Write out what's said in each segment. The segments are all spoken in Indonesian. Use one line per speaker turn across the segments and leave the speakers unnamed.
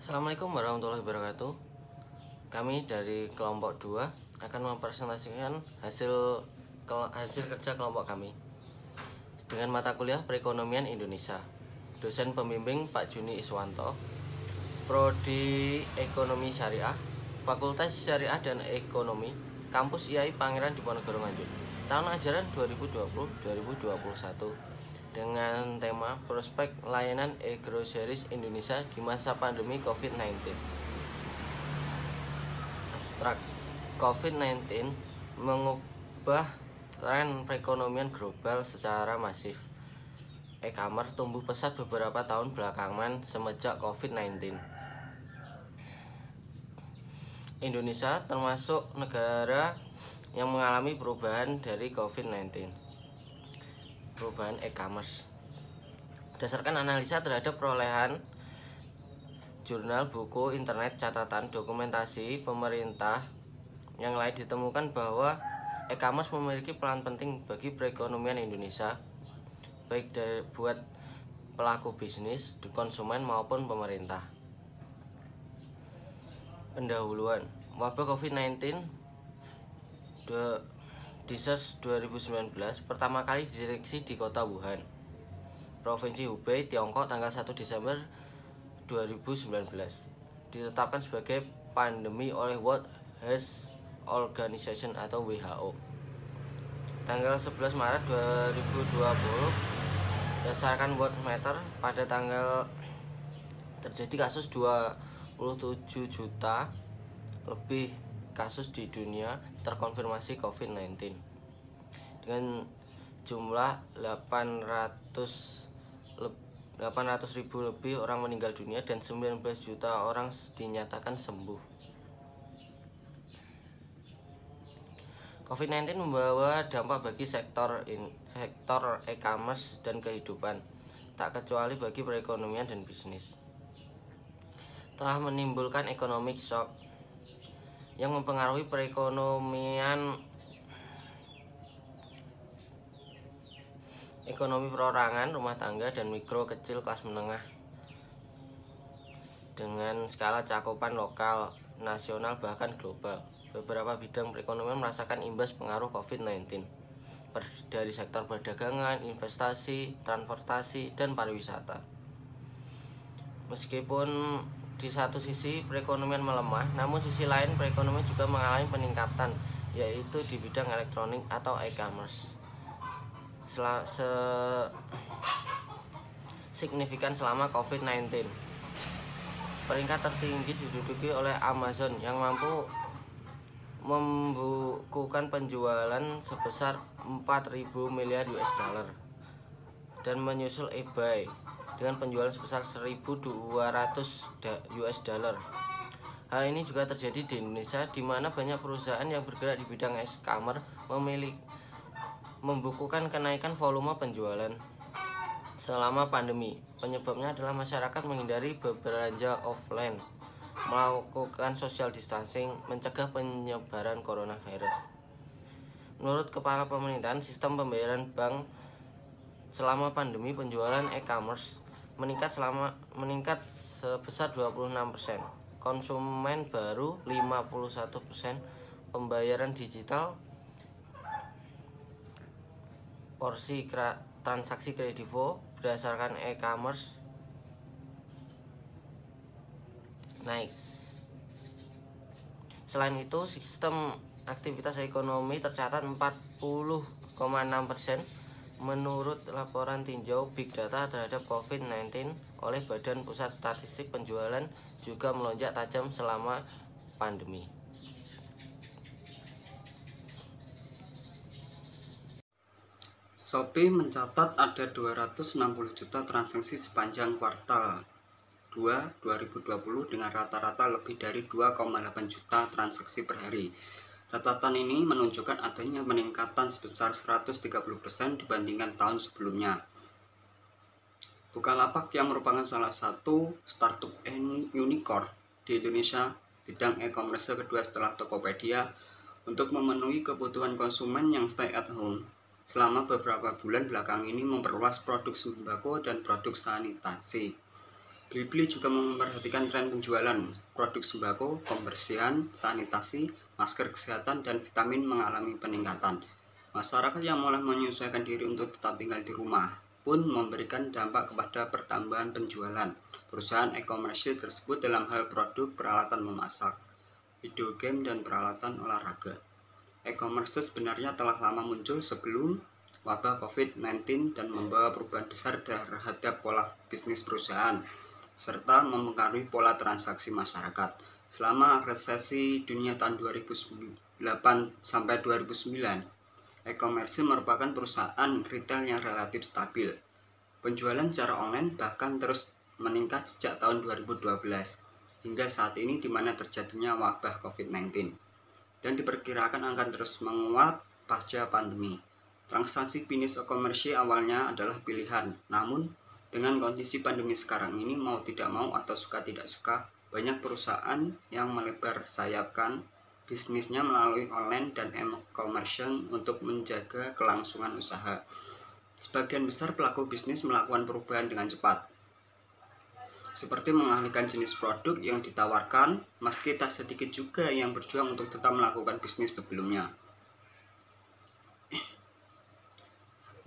Assalamualaikum warahmatullahi wabarakatuh. Kami dari kelompok 2 akan mempresentasikan hasil kerja kelompok kami dengan mata kuliah Perekonomian Indonesia. Dosen pembimbing Pak Juni Iswanto, Prodi Ekonomi Syariah, Fakultas Syariah dan Ekonomi, Kampus IAI Pangeran Diponegoro Nganjuk. Tahun ajaran 2020-2021 dengan tema Prospek Layanan E-Groceries Indonesia di masa pandemi COVID-19. Abstrak. COVID-19 mengubah tren perekonomian global secara masif. E-commerce tumbuh pesat beberapa tahun belakangan semenjak COVID-19. Indonesia termasuk negara yang mengalami perubahan dari COVID-19. Perubahan e-commerce. Berdasarkan analisa terhadap perolehan jurnal, buku, internet, catatan, dokumentasi pemerintah yang lain, ditemukan bahwa e-commerce memiliki peran penting bagi perekonomian Indonesia, baik buat pelaku bisnis, konsumen maupun pemerintah. Pendahuluan. Wabah COVID-19 di SARS 2019 pertama kali dideteksi di kota Wuhan, Provinsi Hubei, Tiongkok tanggal 1 Desember 2019. Ditetapkan sebagai pandemi oleh World Health Organization atau WHO. Tanggal 11 Maret 2020 berdasarkan Worldometer, pada tanggal terjadi kasus 27 juta lebih kasus di dunia terkonfirmasi COVID-19 dengan jumlah 800.000 lebih orang meninggal dunia dan 19 juta orang dinyatakan sembuh. COVID-19 membawa dampak bagi sektor e-commerce dan kehidupan, tak kecuali bagi perekonomian dan bisnis. Telah menimbulkan economic shock yang mempengaruhi perekonomian, ekonomi perorangan, rumah tangga, dan mikro kecil kelas menengah dengan skala cakupan lokal, nasional, bahkan global. Beberapa bidang perekonomian merasakan imbas pengaruh COVID-19 dari sektor perdagangan, investasi, transportasi, dan pariwisata. Meskipun di satu sisi perekonomian melemah, namun sisi lain perekonomian juga mengalami peningkatan, yaitu di bidang elektronik atau e-commerce signifikan selama COVID-19. Peringkat tertinggi diduduki oleh Amazon yang mampu membukukan penjualan sebesar 4.000 miliar US dollar, dan menyusul eBay dengan penjualan sebesar 1.200 US dollar. Hal ini juga terjadi di Indonesia, di mana banyak perusahaan yang bergerak di bidang e-commerce membukukan kenaikan volume penjualan selama pandemi. Penyebabnya adalah masyarakat menghindari berbelanja offline, melakukan social distancing, mencegah penyebaran coronavirus. Menurut Kepala Pemerintahan Sistem Pembayaran Bank, selama pandemi penjualan e-commerce meningkat sebesar 26%, konsumen baru 51%, pembayaran digital, porsi transaksi kredivo berdasarkan e-commerce naik. Selain itu, sistem aktivitas ekonomi tercatat 40,6% menurut laporan tinjau Big Data terhadap COVID-19 oleh Badan Pusat Statistik. Penjualan juga melonjak tajam selama pandemi.
Shopee mencatat ada 260 juta transaksi sepanjang kuartal 2 2020 dengan rata-rata lebih dari 2,8 juta transaksi per hari. Catatan ini menunjukkan adanya peningkatan sebesar 130% dibandingkan tahun sebelumnya. Bukalapak yang merupakan salah satu startup unicorn di Indonesia bidang e-commerce kedua setelah Tokopedia untuk memenuhi kebutuhan konsumen yang stay at home, selama beberapa bulan belakang ini memperluas produk sembako dan produk sanitasi. Blibli juga memperhatikan tren penjualan produk sembako, pembersihan, sanitasi, masker kesehatan, dan vitamin mengalami peningkatan. Masyarakat yang mulai menyesuaikan diri untuk tetap tinggal di rumah pun memberikan dampak kepada pertambahan penjualan perusahaan e-commerce tersebut dalam hal produk peralatan memasak, video game, dan peralatan olahraga. E-commerce sebenarnya telah lama muncul sebelum wabah COVID-19 dan membawa perubahan besar terhadap pola bisnis perusahaan serta mempengaruhi pola transaksi masyarakat. Selama resesi dunia tahun 2008 sampai 2009, e-commerce merupakan perusahaan retail yang relatif stabil. Penjualan secara online bahkan terus meningkat sejak tahun 2012 hingga saat ini di mana terjadinya wabah COVID-19 dan diperkirakan akan terus menguat pasca pandemi. Transaksi bisnis e-commerce awalnya adalah pilihan, namun dengan kondisi pandemi sekarang ini, mau tidak mau atau suka tidak suka, banyak perusahaan yang melebar sayapkan bisnisnya melalui online dan e-commerce untuk menjaga kelangsungan usaha. Sebagian besar pelaku bisnis melakukan perubahan dengan cepat, seperti mengalihkan jenis produk yang ditawarkan, meski tak sedikit juga yang berjuang untuk tetap melakukan bisnis sebelumnya.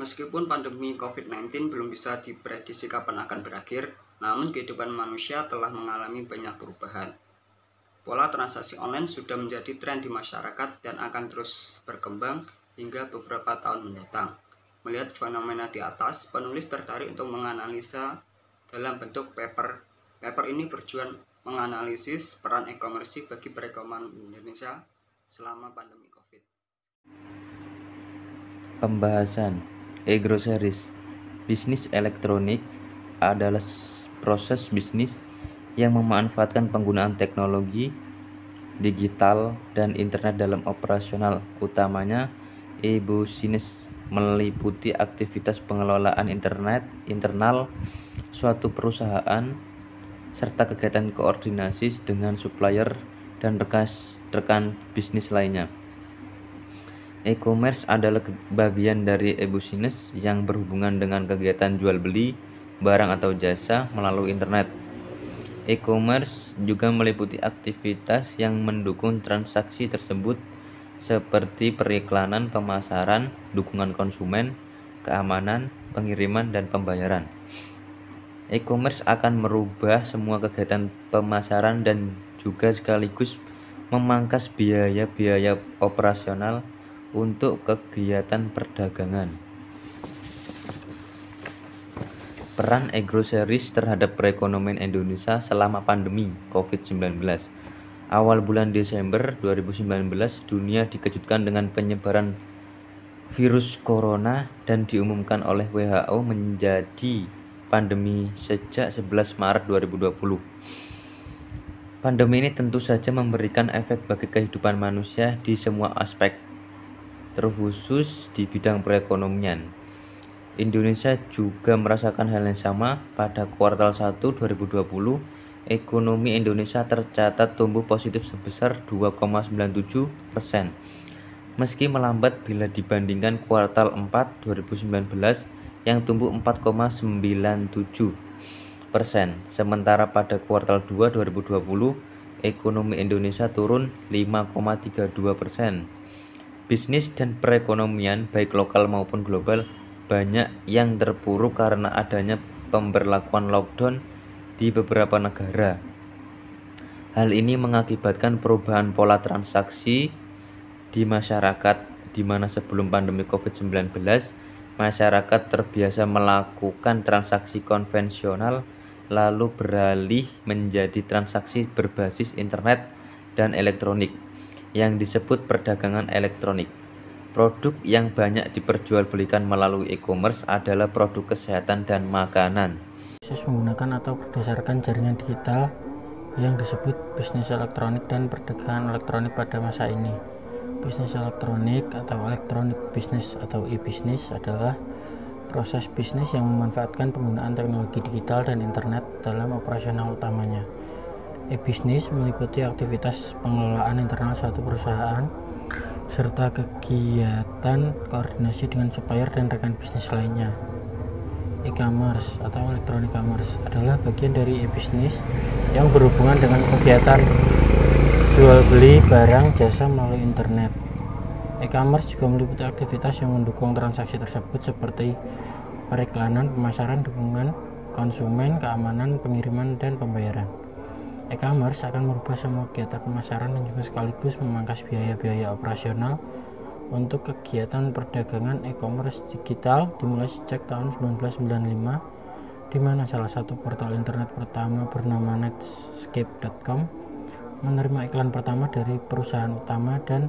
Meskipun pandemi COVID-19 belum bisa diprediksi kapan akan berakhir, namun kehidupan manusia telah mengalami banyak perubahan. Pola transaksi online sudah menjadi tren di masyarakat dan akan terus berkembang hingga beberapa tahun mendatang. Melihat fenomena di atas, penulis tertarik untuk menganalisa dalam bentuk paper. Paper ini bertujuan menganalisis peran e-commerce bagi perekonomian Indonesia selama pandemi COVID.
Pembahasan e-groceries. Bisnis elektronik adalah proses bisnis yang memanfaatkan penggunaan teknologi digital dan internet dalam operasional. Utamanya e-business meliputi aktivitas pengelolaan internet internal suatu perusahaan serta kegiatan koordinasi dengan supplier dan rekan bisnis lainnya. E-commerce adalah bagian dari e-business yang berhubungan dengan kegiatan jual beli barang atau jasa melalui internet. E-commerce juga meliputi aktivitas yang mendukung transaksi tersebut seperti periklanan, pemasaran, dukungan konsumen, keamanan, pengiriman, dan pembayaran. E-commerce akan merubah semua kegiatan pemasaran dan juga sekaligus memangkas biaya-biaya operasional untuk kegiatan perdagangan. Peran e-groceries terhadap perekonomian Indonesia selama pandemi COVID-19. Awal bulan Desember 2019, dunia dikejutkan dengan penyebaran virus corona dan diumumkan oleh WHO menjadi pandemi sejak 11 Maret 2020. Pandemi ini tentu saja memberikan efek bagi kehidupan manusia di semua aspek, terkhusus di bidang perekonomian. Indonesia juga merasakan hal yang sama. Pada kuartal 1 2020, ekonomi Indonesia tercatat tumbuh positif sebesar 2,97%, meski melambat bila dibandingkan kuartal 4 2019 yang tumbuh 4,97%. Sementara pada kuartal 2 2020, ekonomi Indonesia turun 5,32%. Bisnis dan perekonomian baik lokal maupun global banyak yang terpuruk karena adanya pemberlakuan lockdown di beberapa negara. Hal ini mengakibatkan perubahan pola transaksi di masyarakat, di mana sebelum pandemi COVID-19, masyarakat terbiasa melakukan transaksi konvensional lalu beralih menjadi transaksi berbasis internet dan elektronik yang disebut perdagangan elektronik. Produk yang banyak diperjualbelikan melalui e-commerce adalah produk kesehatan dan makanan.
Bisnis menggunakan atau berdasarkan jaringan digital yang disebut bisnis elektronik dan perdagangan elektronik pada masa ini. Bisnis elektronik atau electronic business atau e-business adalah proses bisnis yang memanfaatkan penggunaan teknologi digital dan internet dalam operasional utamanya. E-business meliputi aktivitas pengelolaan internal suatu perusahaan serta kegiatan koordinasi dengan supplier dan rekan bisnis lainnya. E-commerce atau electronic commerce adalah bagian dari e-business yang berhubungan dengan kegiatan jual beli barang jasa melalui internet. E-commerce juga meliputi aktivitas yang mendukung transaksi tersebut seperti periklanan, pemasaran, dukungan konsumen, keamanan, pengiriman, dan pembayaran. E-commerce akan merubah semua kegiatan pemasaran dan juga sekaligus memangkas biaya-biaya operasional untuk kegiatan perdagangan. E-commerce digital dimulai sejak tahun 1995, di mana salah satu portal internet pertama bernama Netscape.com menerima iklan pertama dari perusahaan utama dan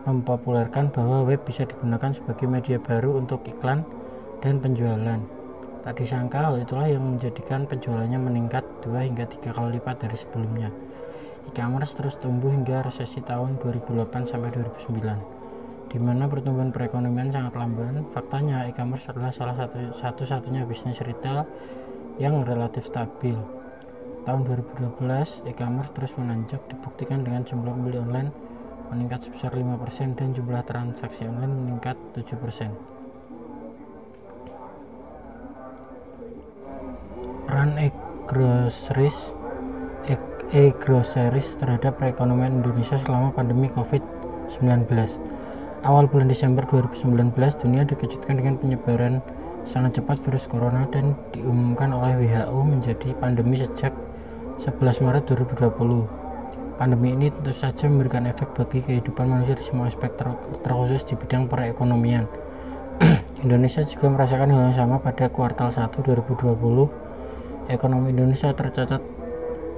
mempopulerkan bahwa web bisa digunakan sebagai media baru untuk iklan dan penjualan. Tak disangka hal itulah yang menjadikan penjualannya meningkat 2 hingga 3 kali lipat dari sebelumnya. E-commerce terus tumbuh hingga resesi tahun 2008 sampai 2009, di mana pertumbuhan perekonomian sangat lamban. Faktanya, e-commerce adalah salah satu-satunya bisnis retail yang relatif stabil. Tahun 2012, e-commerce terus menanjak, dibuktikan dengan jumlah pembeli online meningkat sebesar 5% dan jumlah transaksi online meningkat 7%. Peran e-groceries terhadap perekonomian Indonesia selama pandemi COVID-19. Awal bulan Desember 2019, dunia dikejutkan dengan penyebaran sangat cepat virus corona dan diumumkan oleh WHO menjadi pandemi sejak 11 Maret 2020. Pandemi ini tentu saja memberikan efek bagi kehidupan manusia di semua aspek, terkhusus di bidang perekonomian. Indonesia juga merasakan hal yang sama pada kuartal 1 2020. Ekonomi Indonesia tercatat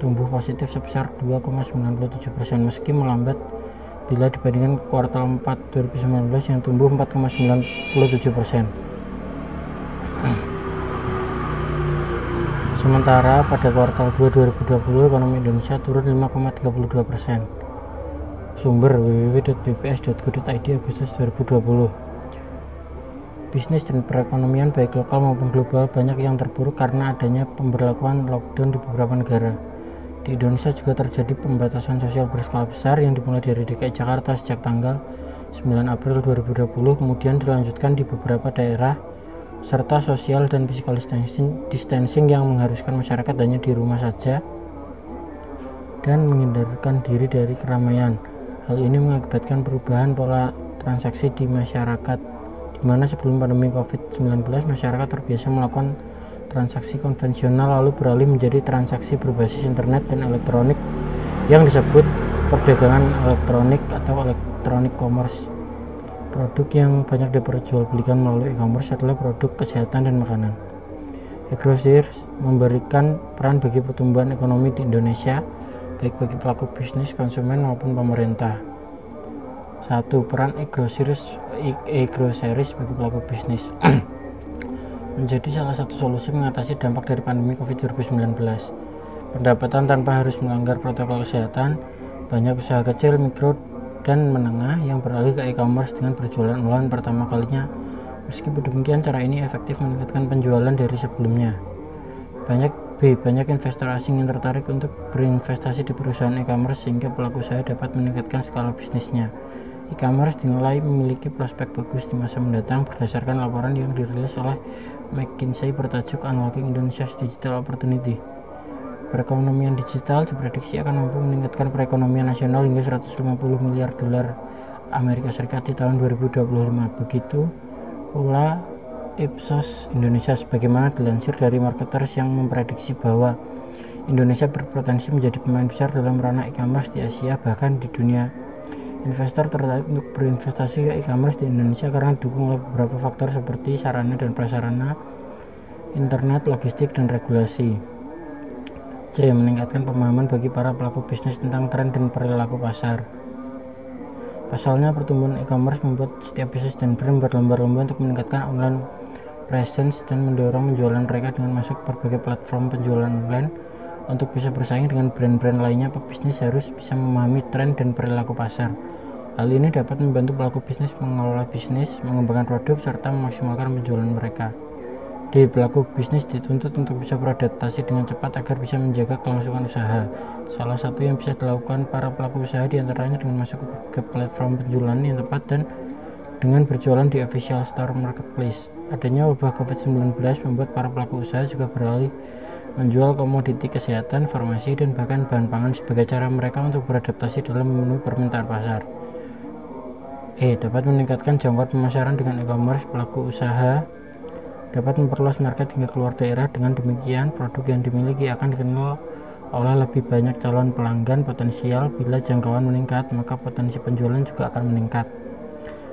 tumbuh positif sebesar 2,97% meski melambat bila dibandingkan kuartal 4 2019 yang tumbuh 4,97%. Sementara pada kuartal 2 2020 ekonomi Indonesia turun 5,32%. Sumber www.bps.go.id Agustus 2020. Bisnis dan perekonomian baik lokal maupun global banyak yang terpuruk karena adanya pemberlakuan lockdown di beberapa negara. Di Indonesia juga terjadi pembatasan sosial berskala besar yang dimulai dari DKI Jakarta sejak tanggal 9 April 2020, kemudian dilanjutkan di beberapa daerah, serta social dan physical distancing yang mengharuskan masyarakat hanya di rumah saja dan menghindarkan diri dari keramaian. Hal ini mengakibatkan perubahan pola transaksi di masyarakat, di mana sebelum pandemi COVID-19 masyarakat terbiasa melakukan transaksi konvensional lalu beralih menjadi transaksi berbasis internet dan elektronik yang disebut perdagangan elektronik atau electronic commerce. Produk yang banyak diperjualbelikan melalui e-commerce adalah produk kesehatan dan makanan. E-groceries memberikan peran bagi pertumbuhan ekonomi di Indonesia, baik bagi pelaku bisnis, konsumen maupun pemerintah. 1. Peran e-groceries bagi pelaku bisnis menjadi salah satu solusi mengatasi dampak dari pandemi COVID-19. Pendapatan tanpa harus melanggar protokol kesehatan. Banyak usaha kecil, mikro, dan menengah yang beralih ke e-commerce dengan berjualan online pertama kalinya. Meskipun demikian, cara ini efektif meningkatkan penjualan dari sebelumnya. Banyak investor asing yang tertarik untuk berinvestasi di perusahaan e-commerce sehingga pelaku usaha dapat meningkatkan skala bisnisnya. E-commerce dinilai memiliki prospek bagus di masa mendatang berdasarkan laporan yang dirilis oleh McKinsey bertajuk Unlocking Indonesia's Digital Opportunity. Perekonomian digital diprediksi akan mampu meningkatkan perekonomian nasional hingga 150 miliar dolar Amerika Serikat di tahun 2025. Begitu pula Ipsos Indonesia, sebagaimana dilansir dari marketers yang memprediksi bahwa Indonesia berpotensi menjadi pemain besar dalam ranah e-commerce di Asia bahkan di dunia. Investor tertarik untuk berinvestasi ke e-commerce di Indonesia karena didukung oleh beberapa faktor seperti sarana dan prasarana, internet, logistik, dan regulasi. C. Meningkatkan pemahaman bagi para pelaku bisnis tentang tren dan perilaku pasar. Pasalnya, pertumbuhan e-commerce membuat setiap bisnis dan brand berlomba-lomba untuk meningkatkan online presence dan mendorong penjualan mereka dengan masuk ke berbagai platform penjualan online. Untuk bisa bersaing dengan brand-brand lainnya, pebisnis harus bisa memahami tren dan perilaku pasar. Hal ini dapat membantu pelaku bisnis mengelola bisnis, mengembangkan produk, serta memaksimalkan penjualan mereka. D. Pelaku bisnis dituntut untuk bisa beradaptasi dengan cepat agar bisa menjaga kelangsungan usaha. Salah satu yang bisa dilakukan para pelaku usaha diantaranya dengan masuk ke platform penjualan yang tepat dan dengan berjualan di official store marketplace. Adanya wabah COVID-19 membuat para pelaku usaha juga beralih menjual komoditi kesehatan, farmasi, dan bahkan bahan pangan sebagai cara mereka untuk beradaptasi dalam memenuhi permintaan pasar. Dapat meningkatkan jangkauan pemasaran dengan e-commerce. Pelaku usaha dapat memperluas market hingga keluar daerah. Dengan demikian, produk yang dimiliki akan dikenal oleh lebih banyak calon pelanggan potensial. Bila jangkauan meningkat, maka potensi penjualan juga akan meningkat.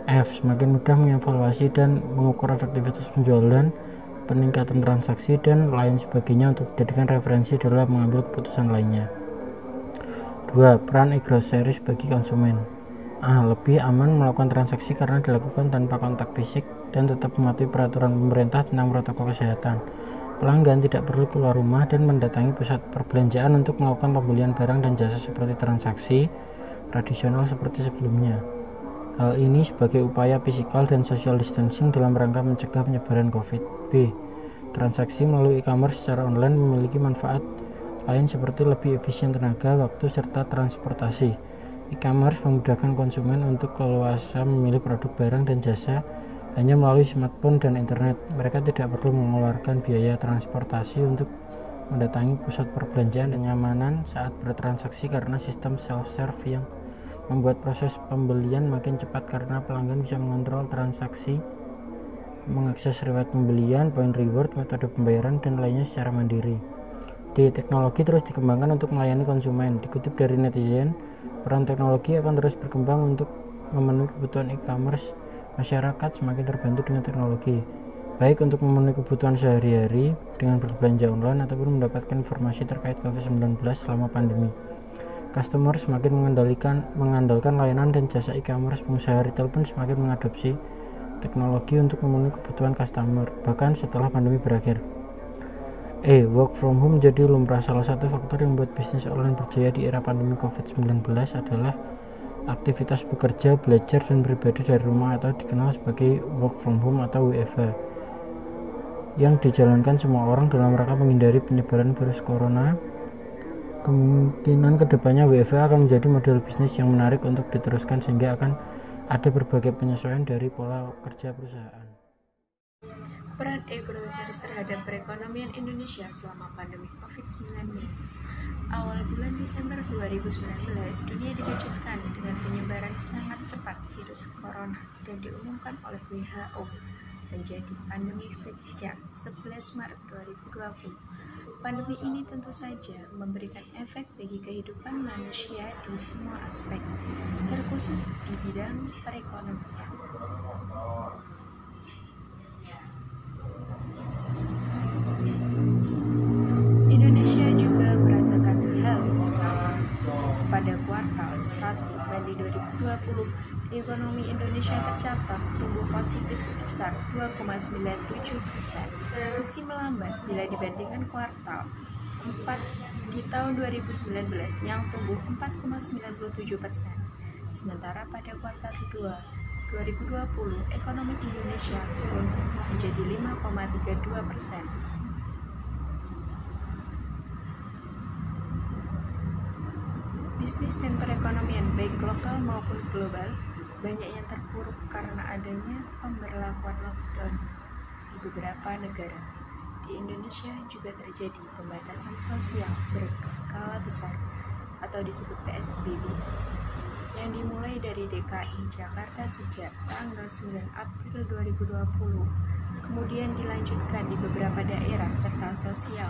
Semakin mudah mengevaluasi dan mengukur efektivitas penjualan, peningkatan transaksi, dan lain sebagainya untuk dijadikan referensi dalam mengambil keputusan lainnya. 2. Peran e-groceries bagi konsumen. Lebih aman melakukan transaksi karena dilakukan tanpa kontak fisik dan tetap mematuhi peraturan pemerintah tentang protokol kesehatan. Pelanggan tidak perlu keluar rumah dan mendatangi pusat perbelanjaan untuk melakukan pembelian barang dan jasa seperti transaksi tradisional seperti sebelumnya. Hal ini sebagai upaya physical dan social distancing dalam rangka mencegah penyebaran COVID. Transaksi melalui e-commerce secara online memiliki manfaat lain seperti lebih efisien tenaga, waktu, serta transportasi. E-commerce memudahkan konsumen untuk leluasa memilih produk barang dan jasa hanya melalui smartphone dan internet. Mereka tidak perlu mengeluarkan biaya transportasi untuk mendatangi pusat perbelanjaan dan kenyamanan saat bertransaksi karena sistem self-serve yang membuat proses pembelian makin cepat karena pelanggan bisa mengontrol transaksi, mengakses riwayat pembelian, poin reward, metode pembayaran, dan lainnya secara mandiri. Teknologi terus dikembangkan untuk melayani konsumen. Dikutip dari netizen, peran teknologi akan terus berkembang untuk memenuhi kebutuhan e-commerce. Masyarakat semakin terbantu dengan teknologi, baik untuk memenuhi kebutuhan sehari-hari dengan berbelanja online ataupun mendapatkan informasi terkait COVID-19 selama pandemi. Customer semakin mengandalkan layanan dan jasa e-commerce. Pengusaha retail pun semakin mengadopsi teknologi untuk memenuhi kebutuhan customer, bahkan setelah pandemi berakhir. Work from home menjadi lumrah. Salah satu faktor yang membuat bisnis online berjaya di era pandemi COVID-19 adalah aktivitas bekerja, belajar, dan beribadah dari rumah atau dikenal sebagai work from home atau WFH yang dijalankan semua orang dalam rangka menghindari penyebaran virus corona. Kemungkinan kedepannya WFH akan menjadi model bisnis yang menarik untuk diteruskan sehingga akan ada berbagai penyesuaian dari pola kerja perusahaan.
Peran e-groceries terhadap perekonomian Indonesia selama pandemi COVID-19. Awal bulan Desember 2019, dunia dikejutkan dengan penyebaran sangat cepat virus corona dan diumumkan oleh WHO menjadi pandemi sejak 11 Maret 2020. Pandemi ini tentu saja memberikan efek bagi kehidupan manusia di semua aspek, terkhusus di bidang perekonomian. Indonesia juga merasakan hal yang sama. Pada kuartal 1 Mei 2020, ekonomi Indonesia tercatat tumbuh positif sebesar 2,97%, meski melambat bila dibandingkan kuartal 4 di tahun 2019 yang tumbuh 4,97%. Sementara pada kuartal kedua 2020, ekonomi Indonesia turun menjadi 5,32%. Bisnis dan perekonomian baik lokal maupun global banyak yang terpuruk karena adanya pemberlakuan lockdown di beberapa negara. Di Indonesia juga terjadi pembatasan sosial berskala besar atau disebut PSBB yang dimulai dari DKI Jakarta sejak tanggal 9 April 2020, kemudian dilanjutkan di beberapa daerah serta social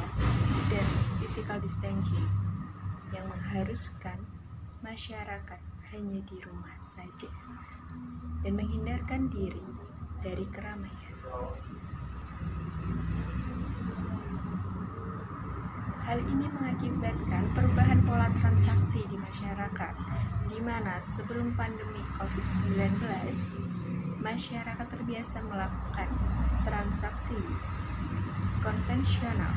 dan physical distancing yang mengharuskan masyarakat hanya di rumah saja dan menghindarkan diri dari keramaian. Hal ini mengakibatkan perubahan pola transaksi di masyarakat, di mana sebelum pandemi COVID-19, masyarakat terbiasa melakukan transaksi konvensional,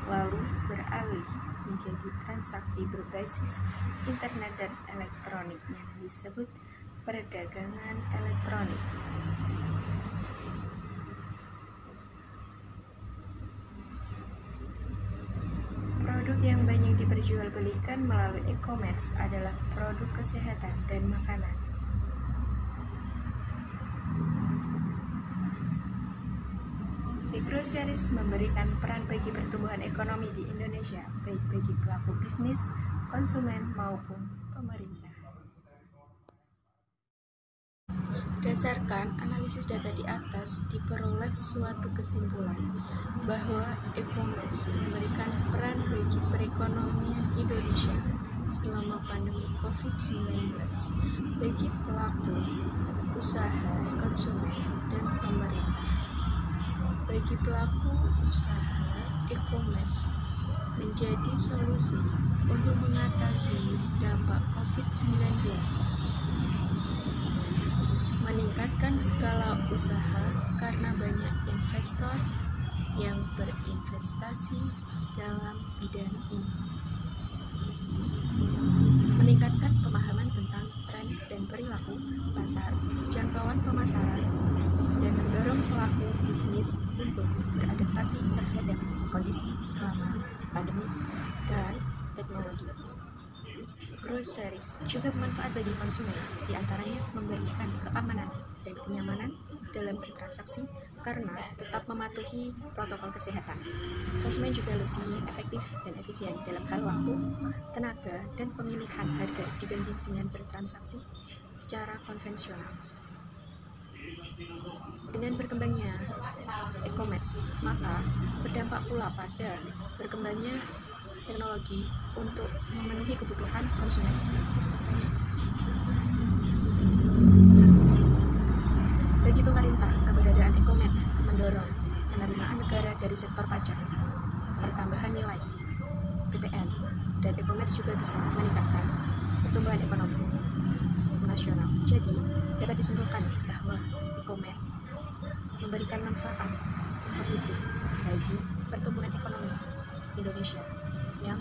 lalu beralih menjadi transaksi berbasis internet dan elektronik yang disebut perdagangan elektronik. Produk yang banyak diperjualbelikan melalui e-commerce adalah produk kesehatan dan makanan. Groceries memberikan peran bagi pertumbuhan ekonomi di Indonesia, baik bagi pelaku bisnis, konsumen, maupun pemerintah. Berdasarkan analisis data di atas, diperoleh suatu kesimpulan bahwa e-commerce memberikan peran bagi perekonomian Indonesia selama pandemi COVID-19 bagi pelaku usaha, konsumen, dan pemerintah. Bagi pelaku usaha, e-commerce menjadi solusi untuk mengatasi dampak COVID-19, meningkatkan skala usaha karena banyak investor yang berinvestasi dalam bidang ini, meningkatkan pemahaman tentang tren dan perilaku pasar, jangkauan pemasaran, dan mendorong pelaku bisnis untuk beradaptasi terhadap kondisi selama pandemi dan teknologi. Groceries juga bermanfaat bagi konsumen, diantaranya memberikan keamanan dan kenyamanan dalam bertransaksi karena tetap mematuhi protokol kesehatan. Konsumen juga lebih efektif dan efisien dalam hal waktu, tenaga, dan pemilihan harga dibanding dengan bertransaksi secara konvensional. Dengan berkembangnya e-commerce, maka berdampak pula pada berkembangnya teknologi untuk memenuhi kebutuhan konsumen. Bagi pemerintah, keberadaan e-commerce mendorong penerimaan negara dari sektor pajak, pertambahan nilai, PPN, dan e-commerce juga bisa meningkatkan pertumbuhan ekonomi nasional. Jadi, dapat disimpulkan bahwa e-commerce memberikan manfaat positif bagi pertumbuhan ekonomi Indonesia yang